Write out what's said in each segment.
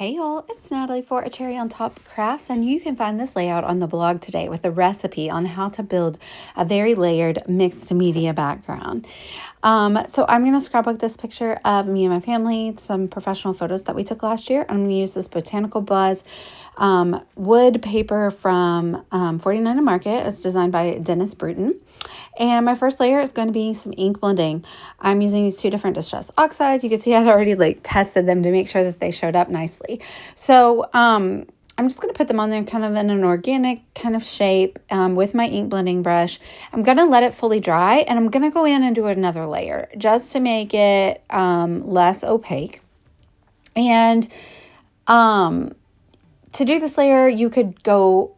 Hey y'all, it's Natalie for A Cherry on Top Crafts, and you can find this layout on the blog today with a recipe on how to build a very layered mixed media background. So I'm going to scrapbook this picture of me and my family, some professional photos that we took last year. I'm going to use this Botanical Buzz wood paper from 49 to Market. It's designed by Dennis Bruton. And my first layer is going to be some ink blending. I'm using these two different distress oxides. You can see I'd already tested them to make sure that they showed up nicely. So I'm just going to put them on there kind of in an organic kind of shape with my ink blending brush. I'm going to let it fully dry, and I'm going to go in and do another layer just to make it less opaque. And to do this layer, you could go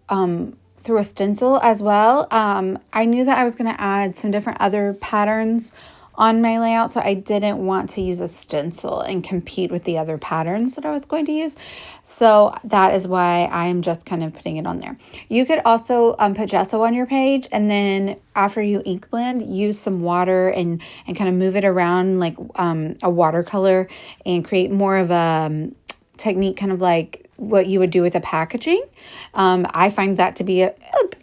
through a stencil as well. I knew that I was going to add some different other patterns on my layout, so I didn't want to use a stencil and compete with the other patterns that I was going to use. So that is why I'm just kind of putting it on there. You could also put gesso on your page, and then after you ink blend, use some water and kind of move it around like a watercolor and create more of a technique, kind of like what you would do with a packaging. I find that to be a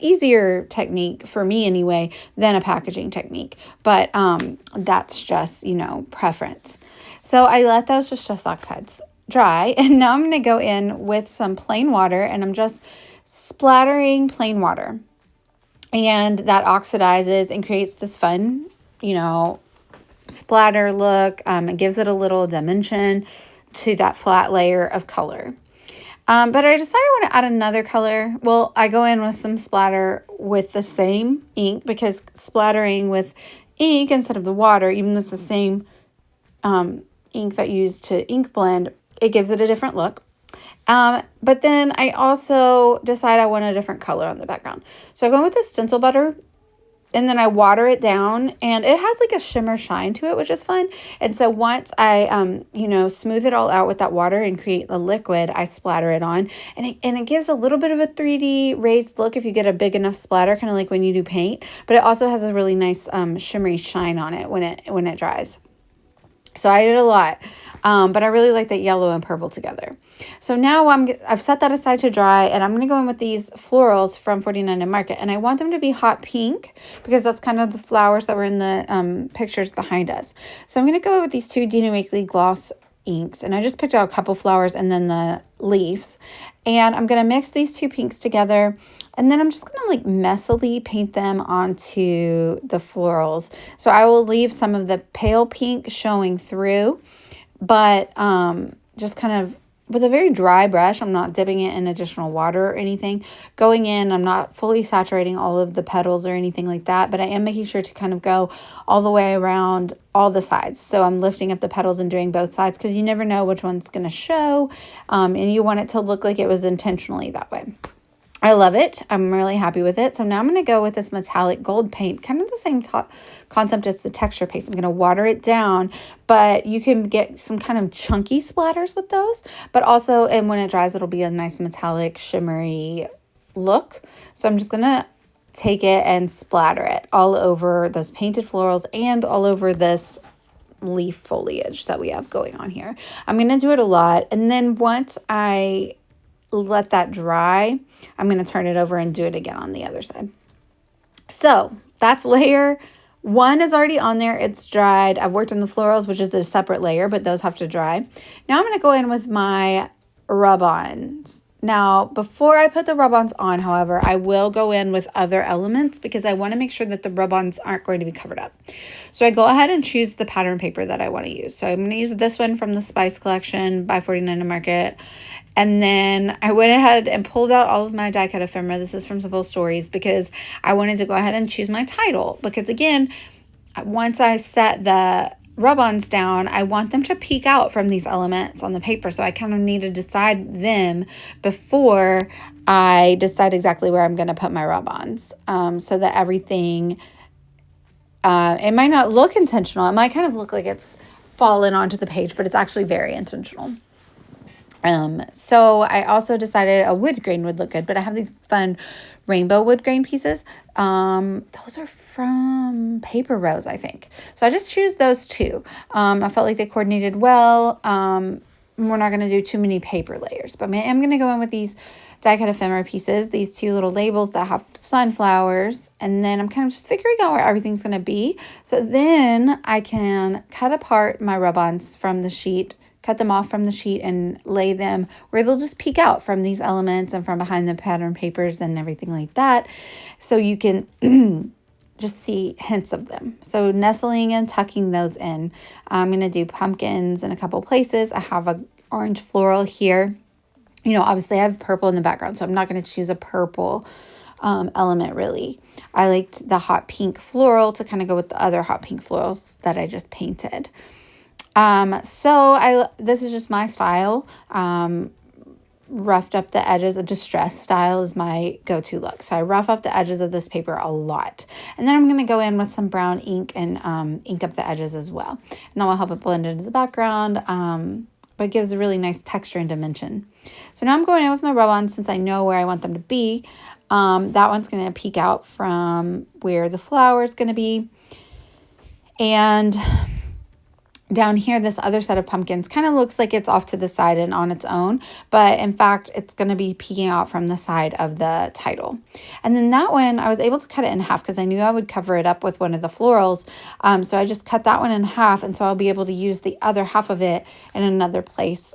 easier technique for me anyway than a packaging technique, but that's just, preference. So I let those distress oxides dry, and now I'm going to go in with some plain water, and I'm just splattering plain water, and that oxidizes and creates this fun, splatter look. It gives it a little dimension to that flat layer of color. But I decided I want to add another color. Well, I go in with some splatter with the same ink, because splattering with ink instead of the water, even though it's the same ink that you use to ink blend, it gives it a different look. But then I also decide I want a different color on the background. So I go in with the stencil butter, and then I water it down, and it has like a shimmer shine to it, which is fun. And so once I, smooth it all out with that water and create the liquid, I splatter it on, and it gives a little bit of a 3D raised look if you get a big enough splatter, kind of like when you do paint. But it also has a really nice shimmery shine on it when it dries. So I did a lot, but I really like that yellow and purple together. So now I've set that aside to dry, and I'm going to go in with these florals from 49 to Market, and I want them to be hot pink because that's kind of the flowers that were in the pictures behind us. So I'm going to go with these two Dina Wakley gloss inks, and I just picked out a couple flowers and then the leaves, and I'm going to mix these two pinks together, and then I'm just going to messily paint them onto the florals. So I will leave some of the pale pink showing through, but just kind of with a very dry brush. I'm not dipping it in additional water or anything. Going in, I'm not fully saturating all of the petals or anything like that, but I am making sure to kind of go all the way around all the sides. So I'm lifting up the petals and doing both sides, because you never know which one's going to show, and you want it to look like it was intentionally that way. I love it. I'm really happy with it. So now I'm going to go with this metallic gold paint, kind of the same concept as the texture paste. I'm going to water it down, but you can get some kind of chunky splatters with those, but also, and when it dries, it'll be a nice metallic shimmery look. So I'm just going to take it and splatter it all over those painted florals and all over this leaf foliage that we have going on here. I'm going to do it a lot. And then once I let that dry, I'm going to turn it over and do it again on the other side. So that's layer one is already on there. It's dried. I've worked on the florals, which is a separate layer, but those have to dry. Now I'm going to go in with my rub-ons. Now, before I put the rub-ons on, however, I will go in with other elements because I want to make sure that the rub-ons aren't going to be covered up. So I go ahead and choose the pattern paper that I want to use. So I'm going to use this one from the Spice Collection by 49 to Market. And then I went ahead and pulled out all of my die cut ephemera. This is from Simple Stories, because I wanted to go ahead and choose my title. Because again, once I set the rub-ons down, I want them to peek out from these elements on the paper. So I kind of need to decide them before I decide exactly where I'm going to put my rub-ons, so that everything, it might not look intentional. It might kind of look like it's fallen onto the page, but it's actually very intentional. So I also decided a wood grain would look good, but I have these fun rainbow wood grain pieces. Those are from Paper Rose, I think. So I just choose those two. I felt like they coordinated well. we're not going to do too many paper layers, but I am going to go in with these die cut ephemera pieces, these two little labels that have sunflowers, and then I'm kind of just figuring out where everything's going to be. So then I can cut apart my rub-ons from the sheet, cut them off from the sheet and lay them where they'll just peek out from these elements and from behind the pattern papers and everything like that. So you can just see hints of them. So nestling and tucking those in. I'm going to do pumpkins in a couple places. I have an orange floral here. You know, obviously I have purple in the background, so I'm not going to choose a purple element really. I liked the hot pink floral to kind of go with the other hot pink florals that I just painted. This is just my style. Roughed up the edges. A distressed style is my go-to look. So I rough up the edges of this paper a lot. And then I'm going to go in with some brown ink and ink up the edges as well. And that will help it blend into the background, but it gives a really nice texture and dimension. So now I'm going in with my rub-on since I know where I want them to be. That one's going to peek out from where the flower is going to be. And down here, this other set of pumpkins kind of looks like it's off to the side and on its own, but in fact, it's going to be peeking out from the side of the title. And then that one, I was able to cut it in half because I knew I would cover it up with one of the florals. So I just cut that one in half, and so I'll be able to use the other half of it in another place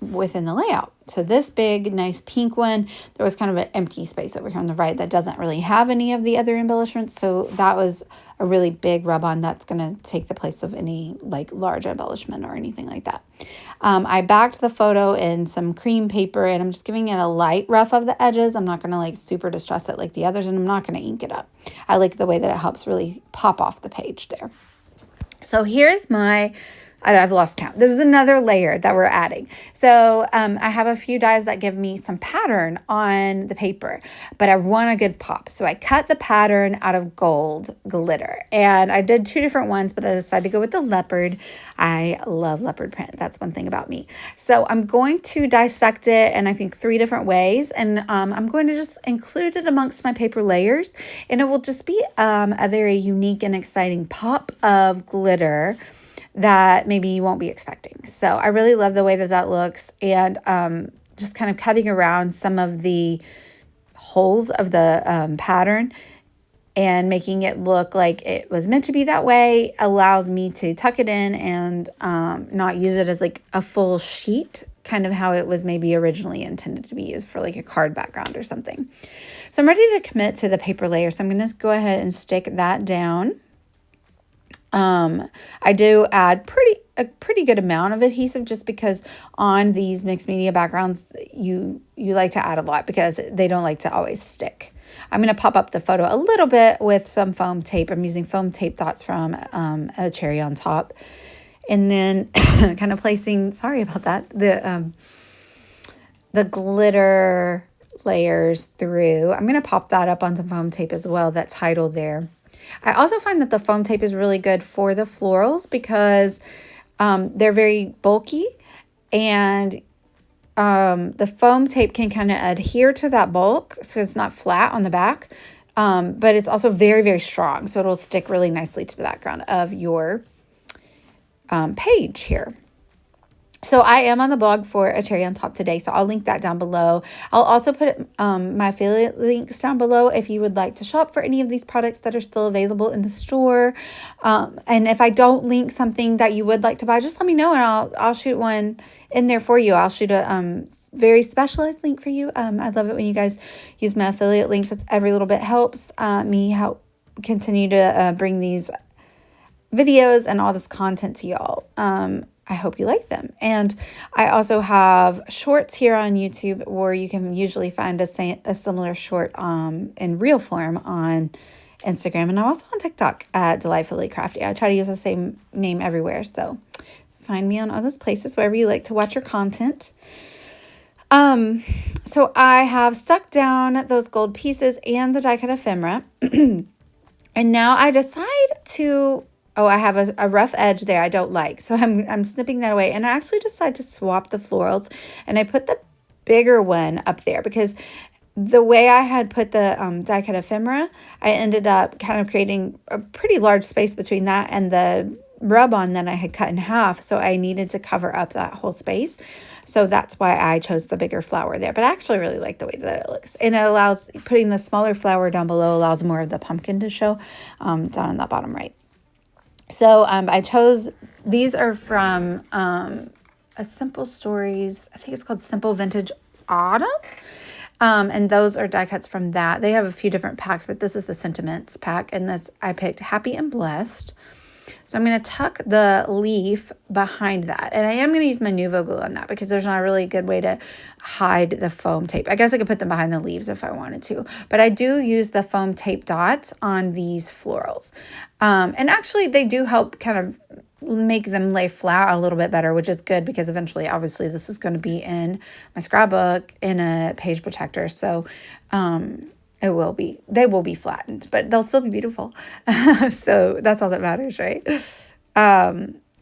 within the layout. So this big, nice pink one, there was kind of an empty space over here on the right that doesn't really have any of the other embellishments. So that was a really big rub-on that's going to take the place of any like large embellishment or anything like that. I backed the photo in some cream paper, and I'm just giving it a light rough of the edges. I'm not going to like super distress it like the others, and I'm not going to ink it up. I like the way that it helps really pop off the page there. So here's I've lost count. This is another layer that we're adding. So I have a few dies that give me some pattern on the paper, but I want a good pop. So I cut the pattern out of gold glitter, and I did two different ones, but I decided to go with the leopard. I love leopard print. That's one thing about me. So I'm going to dissect it in I think 3 different ways, and I'm going to just include it amongst my paper layers, and it will just be a very unique and exciting pop of glitter that maybe you won't be expecting. So I really love the way that that looks, and just kind of cutting around some of the holes of the pattern and making it look like it was meant to be that way allows me to tuck it in and not use it as like a full sheet, kind of how it was maybe originally intended to be used for like a card background or something. So I'm ready to commit to the paper layer. So I'm going to go ahead and stick that down. I do add a pretty good amount of adhesive just because on these mixed media backgrounds, you like to add a lot because they don't like to always stick. I'm going to pop up the photo a little bit with some foam tape. I'm using foam tape dots from a cherry on top. And then kind of placing, sorry about that, the glitter layers through. I'm going to pop that up on some foam tape as well, that title there. I also find that the foam tape is really good for the florals because they're very bulky, and the foam tape can kind of adhere to that bulk so it's not flat on the back, but it's also very, very strong, so it'll stick really nicely to the background of your page here. So I am on the blog for a cherry on top today, so I'll link that down below. I'll also put my affiliate links down below if you would like to shop for any of these products that are still available in the store. And if I don't link something that you would like to buy, just let me know and I'll shoot one in there for you. I'll shoot a very specialized link for you. I love it when you guys use my affiliate links. It's every little bit helps me help continue to bring these videos and all this content to y'all. I hope you like them. And I also have shorts here on YouTube where you can usually find a similar short in reel form on Instagram. And I'm also on TikTok at Delightfully Crafty. I try to use the same name everywhere. So find me on all those places wherever you like to watch your content. So I have stuck down those gold pieces and the die cut ephemera. And now I decide to... Oh, I have a rough edge there I don't like. So I'm snipping that away. And I actually decided to swap the florals. And I put the bigger one up there because the way I had put the die cut ephemera, I ended up kind of creating a pretty large space between that and the rub-on that I had cut in half, so I needed to cover up that whole space. So that's why I chose the bigger flower there. But I actually really like the way that it looks. And it allows, putting the smaller flower down below allows more of the pumpkin to show down in the bottom right. So I chose, these are from a Simple Stories, I think it's called Simple Vintage Autumn. And those are die cuts from that. They have a few different packs, but this is the Sentiments pack. And this, I picked Happy and Blessed. So I'm going to tuck the leaf behind that. And I am going to use my Nuvo glue on that because there's not a really good way to hide the foam tape. I guess I could put them behind the leaves if I wanted to. But I do use the foam tape dots on these florals. And actually, they do help kind of make them lay flat a little bit better, which is good because eventually, obviously, this is going to be in my scrapbook in a page protector. So, they will be flattened, but they'll still be beautiful. So that's all that matters, right?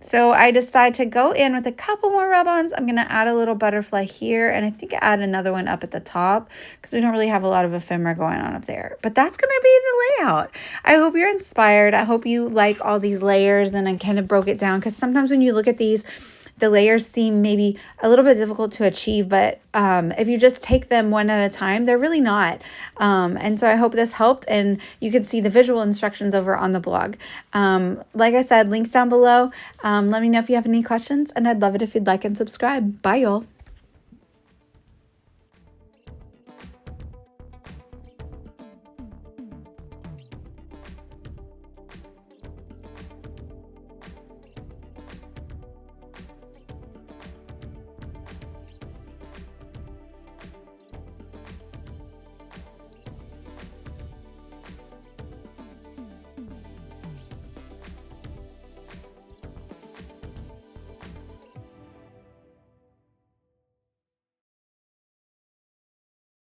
So I decide to go in with a couple more rub-ons. I'm going to add a little butterfly here, and I think add another one up at the top because we don't really have a lot of ephemera going on up there. But that's going to be the layout. I hope you're inspired. I hope you like all these layers, and I kind of broke it down because sometimes when you look at these, the layers seem maybe a little bit difficult to achieve, but if you just take them one at a time, they're really not. And so I hope this helped, and you can see the visual instructions over on the blog. Like I said, links down below. Let me know if you have any questions, and I'd love it if you'd like and subscribe. Bye, y'all.